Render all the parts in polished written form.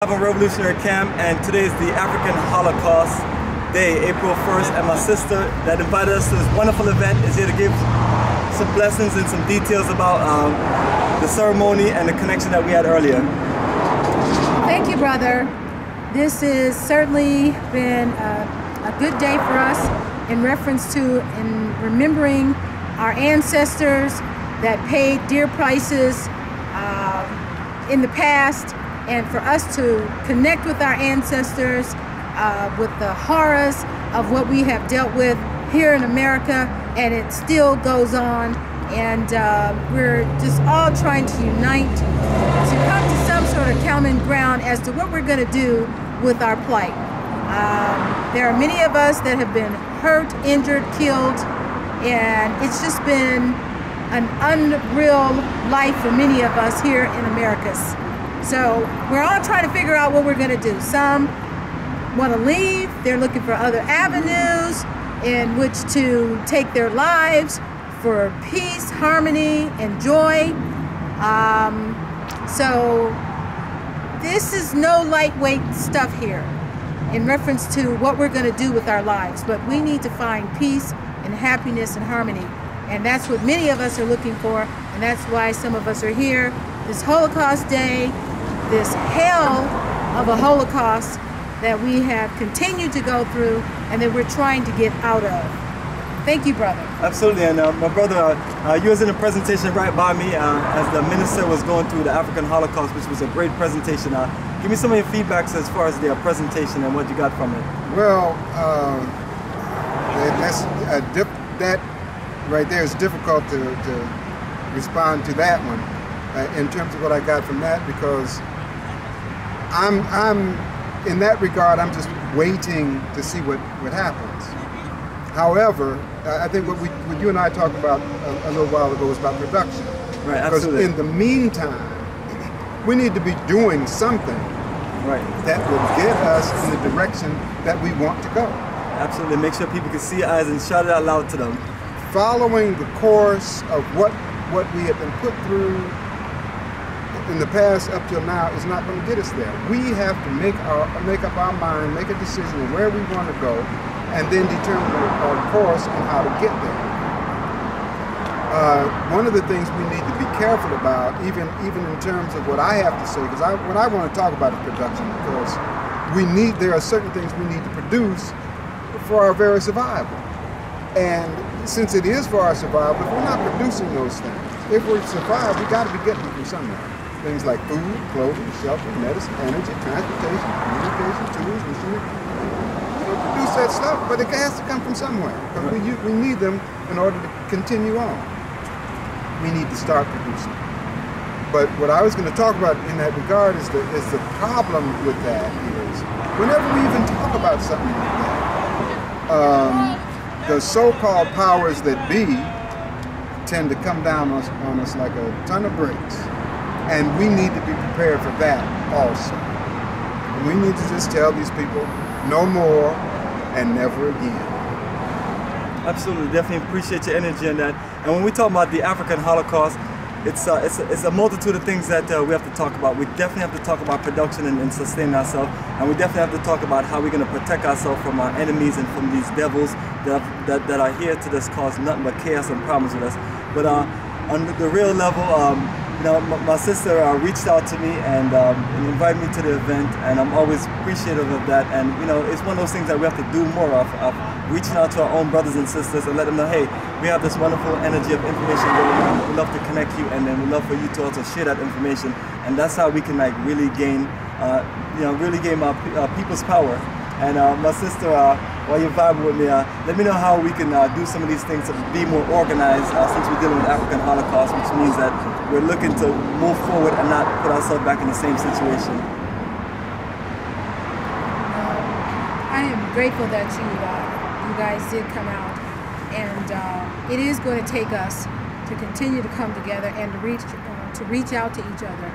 I have a revolutionary camp, and today is the African Holocaust Day, April 1st, and my sister that invited us to this wonderful event is here to give some blessings and some details about the ceremony and the connection that we had earlier. Thank you, brother. This has certainly been a good day for us in reference to remembering our ancestors that paid dear prices in the past, and for us to connect with our ancestors with the horrors of what we have dealt with here in America, and it still goes on, and we're just all trying to unite to come to some sort of common ground as to what we're going to do with our plight. There are many of us that have been hurt, injured, killed, and it's just been an unreal life for many of us here in Americas. So we're all trying to figure out what we're going to do. Some want to leave. They're looking for other avenues in which to take their lives for peace, harmony, and joy. So this is no lightweight stuff here in reference to what we're going to do with our lives. But we need to find peace and happiness and harmony. And that's what many of us are looking for. And that's why some of us are here. This Holocaust Day, this hell of a Holocaust that we have continued to go through and that we're trying to get out of. Thank you, brother. Absolutely, and my brother, you was in a presentation right by me as the minister was going through the African Holocaust, which was a great presentation. Give me some of your feedbacks as far as the presentation and what you got from it. Well, that right there is difficult to respond to that one in terms of what I got from that, because I'm in that regard, I'm just waiting to see what happens. However, I think what you and I talked about a little while ago was about production. Right, because absolutely. in the meantime, we need to be doing something that will get us in the direction that we want to go. Absolutely, make sure people can see eyes and shout it out loud to them. Following the course of what we have been put through in the past up till now is not going to get us there. We have to make up our mind, make a decision of where we want to go, and then determine our course and how to get there. One of the things we need to be careful about, even in terms of what I have to say, because what I want to talk about is production, because there are certain things we need to produce for our very survival. And since it is for our survival, if we're not producing those things, if we're to survive, we got to be getting them from somewhere. Things like food, clothing, shelter, medicine, energy, transportation, communication, tools, machinery. We don't produce that stuff, but it has to come from somewhere, because we need them in order to continue on. We need to start producing. But what I was going to talk about in that regard is the problem with that is, whenever we even talk about something like that, the so-called powers that be tend to come down on us like a ton of bricks. And we need to be prepared for that also. And we need to just tell these people, no more and never again. Absolutely, definitely appreciate your energy on that. And when we talk about the African Holocaust, it's a multitude of things that we have to talk about. We definitely have to talk about production and sustaining ourselves, and we definitely have to talk about how we're going to protect ourselves from our enemies and from these devils that are here to just cause nothing but chaos and problems with us. But on the real level, you know, my sister reached out to me and invited me to the event, and I'm always appreciative of that. And you know, it's one of those things that we have to do more of reaching out to our own brothers and sisters and let them know, hey, we have this wonderful energy of information going on. We'd love to connect you, and then we'd love for you to also share that information. And that's how we can like really gain, our people's power. And my sister, while you're vibing with me, let me know how we can do some of these things to be more organized since we're dealing with African Holocaust, which means that we're looking to move forward and not put ourselves back in the same situation. I am grateful that you guys did come out, and it is going to take us to continue to come together and to reach out to each other.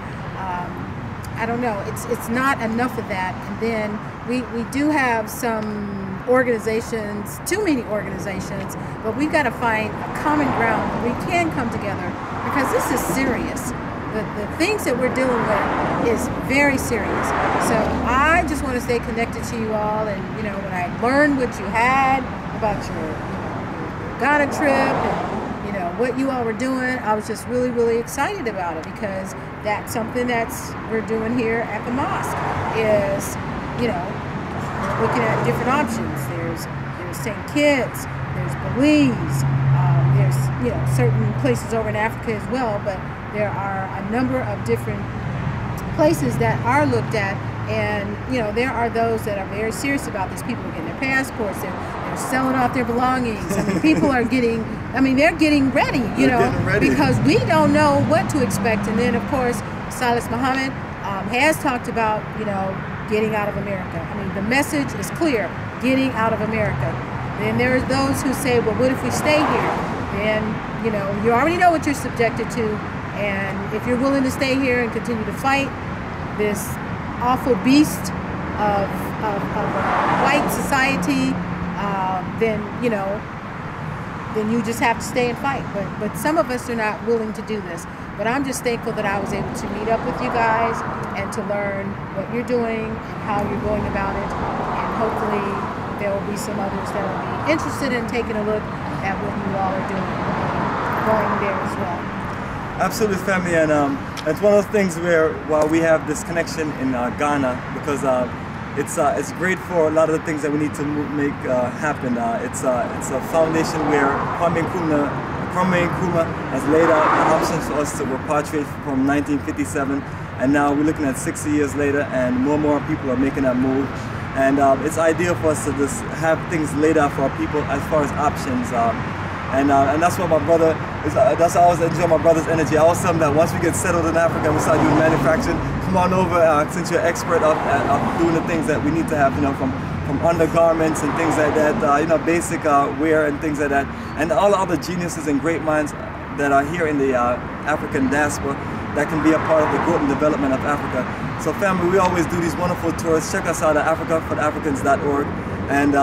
I don't know, it's not enough of that. And then we do have some organizations, too many organizations, but we've got to find a common ground where we can come together, because this is serious. the things that we're dealing with is very serious. So I just want to stay connected to you all. And you know, when I learned what you had about your Ghana trip and you know what you all were doing, I was just really, really excited about it, because that's something we're doing here at the mosque. Is, you know, looking at different options. There's St. Kitts, there's Belize, there's, you know, certain places over in Africa as well, but there are a number of different places that are looked at, and you know, there are those that are very serious about this. People are getting their passports, they're selling off their belongings. I mean, people are they're getting ready, you know, because we don't know what to expect. And then of course, Silas Muhammad has talked about, you know, getting out of America. I mean, the message is clear: getting out of America. Then there's those who say, well, what if we stay here? Then, you know, you already know what you're subjected to. And if you're willing to stay here and continue to fight this awful beast of white society, then, you know, then you just have to stay and fight. But some of us are not willing to do this. But I'm just thankful that I was able to meet up with you guys and to learn what you're doing and how you're going about it. And hopefully there will be some others that will be interested in taking a look at what you all are doing, going there as well. Absolutely, family, and it's one of those things where while we have this connection in Ghana, because it's great for a lot of the things that we need to make happen. It's a foundation where Kwame Nkrumah has laid out the options for us to repatriate from 1957, and now we're looking at 60 years later, and more people are making that move. And it's ideal for us to just have things laid out for our people as far as options. And that's what my brother is. That's why I always enjoy my brother's energy. I always tell him that once we get settled in Africa and we start doing manufacturing, come on over, since you're an expert of doing the things that we need to have, you know, from undergarments and things like that, you know, basic wear and things like that, and all the other geniuses and great minds that are here in the African diaspora that can be a part of the growth and development of Africa. So family, we always do these wonderful tours. Check us out at africafortheafricans.org, and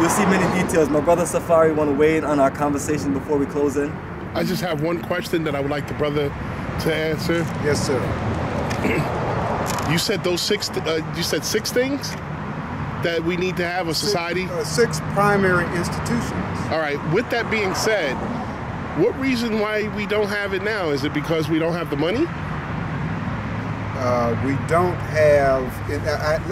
you'll see many details. My brother Safari want to weigh in on our conversation before we close in. I just have one question that I would like the brother to answer. Yes, sir. You said those six things that we need to have a society? Six primary institutions. All right, with that being said, what reason why we don't have it now? Is it because we don't have the money? We don't have,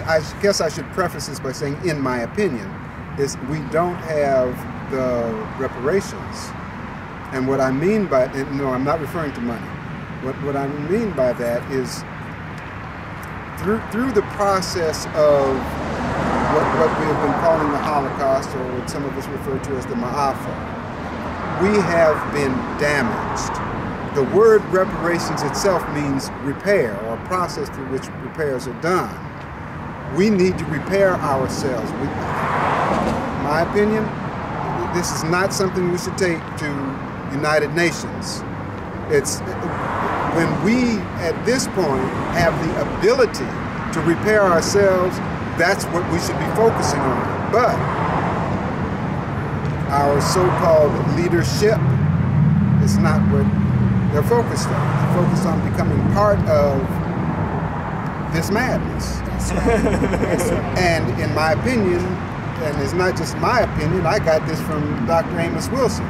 I guess I should preface this by saying, in my opinion, is we don't have the reparations. And what I mean by, no, I'm not referring to money. What I mean by that is through the process of what we have been calling the Holocaust, or what some of us refer to as the Ma'afa, we have been damaged. The word reparations itself means repair, or a process through which repairs are done. We need to repair ourselves. My opinion, this is not something we should take to United Nations. It's when we, at this point, have the ability to repair ourselves, that's what we should be focusing on. But our so-called leadership is not what they're focused on. They're focused on becoming part of this madness. That's right. That's right. And in my opinion, and it's not just my opinion, I got this from Dr. Amos Wilson,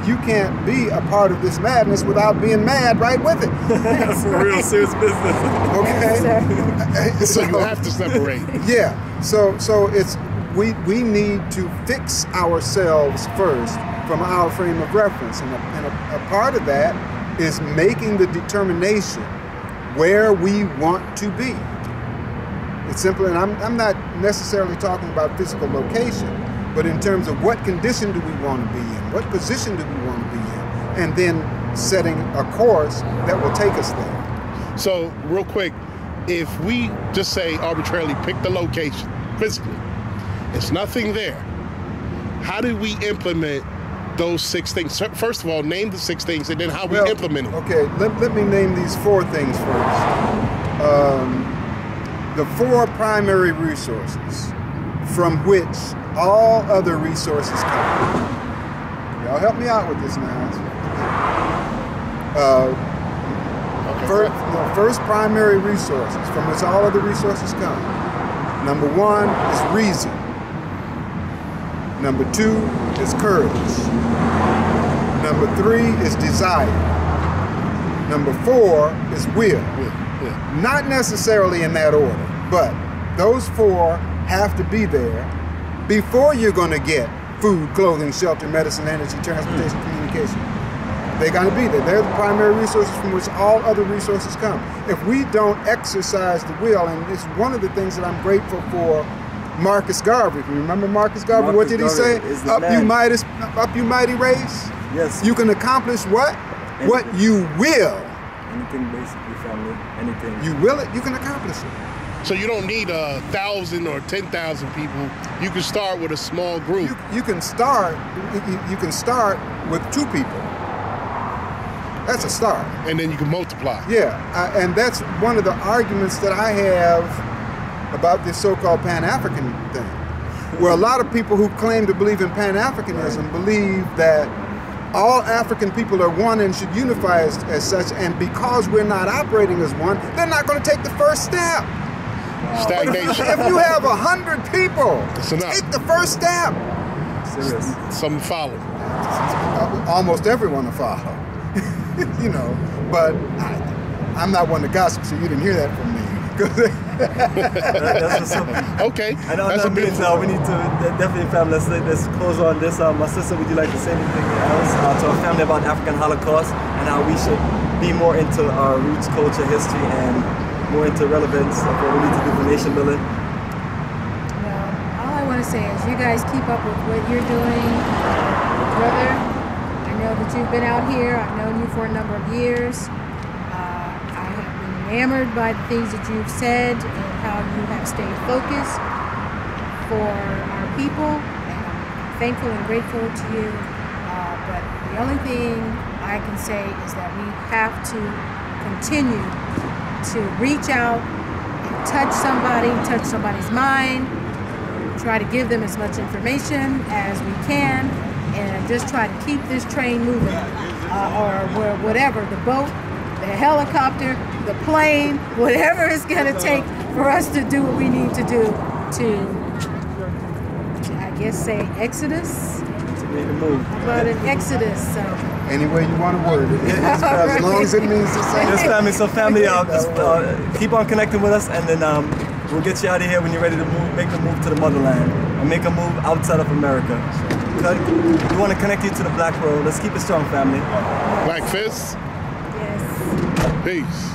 you can't be a part of this madness without being mad right with it. That's real serious business. Okay? So you have to separate. Yeah. So it's we need to fix ourselves first from our frame of reference, and a part of that is making the determination where we want to be. It's simple, and I'm not necessarily talking about physical location, but in terms of what condition do we want to be in, what position do we want to be in, and then setting a course that will take us there. So real quick, if we just say arbitrarily pick the location physically, it's nothing there. How do we implement those 6 things? First of all, name the 6 things, and then how we implement them. Okay, let me name these 4 things first. The 4 primary resources from which all other resources come. Y'all help me out with this now. first primary resources from which all other resources come. Number one is reason. Number two is courage. Number three is desire. Number four is will. Not necessarily in that order, but those four have to be there before you're going to get food, clothing, shelter, medicine, energy, transportation, communication. They're going to be there. They're the primary resources from which all other resources come. If we don't exercise the will, and it's one of the things that I'm grateful for Marcus Garvey. Remember Marcus Garvey? What did he say? Up you mighty race. Yes. You can accomplish what? Anything. What you will. Anything, basically, family. Anything. You will it, you can accomplish it. So you don't need 1,000 or 10,000 people. You can start with a small group. You can start. You can start with 2 people. That's a start. And then you can multiply. Yeah, and that's one of the arguments that I have about this so-called Pan-African thing, where a lot of people who claim to believe in Pan-Africanism believe that all African people are one and should unify as such, and because we're not operating as one, they're not going to take the first step. Stagnation. If you have 100 people, take the first step. Serious. Some follow. Almost everyone will follow. You know, but I'm not one to gossip, so you didn't hear that from me. That's what's up. Okay. And on that means we need to definitely, family. Let's close on this. My sister, would you like to say anything else to our family about African Holocaust and how we should be more into our roots, culture, history, and more into relevance of what we need to do for nation building? Well, all I want to say is you guys keep up with what you're doing, brother. I know that you've been out here. I've known you for a number of years. I have been enamored by the things that you've said and how you have stayed focused for our people. And I'm thankful and grateful to you. But the only thing I can say is that we have to continue to reach out and touch somebody's mind, try to give them as much information as we can, and just try to keep this train moving, or whatever, the boat, the helicopter, the plane, whatever it's going to take for us to do what we need to do to, I guess, say exodus. How about an exodus? So. Any way you want to word it, as long as it means the same. Yes, family. So, family, keep on connecting with us, and then we'll get you out of here when you're ready to move, make a move to the motherland, and make a move outside of America. We want to connect you to the Black world. Let's keep it strong, family. Black Fist? Yes. Peace.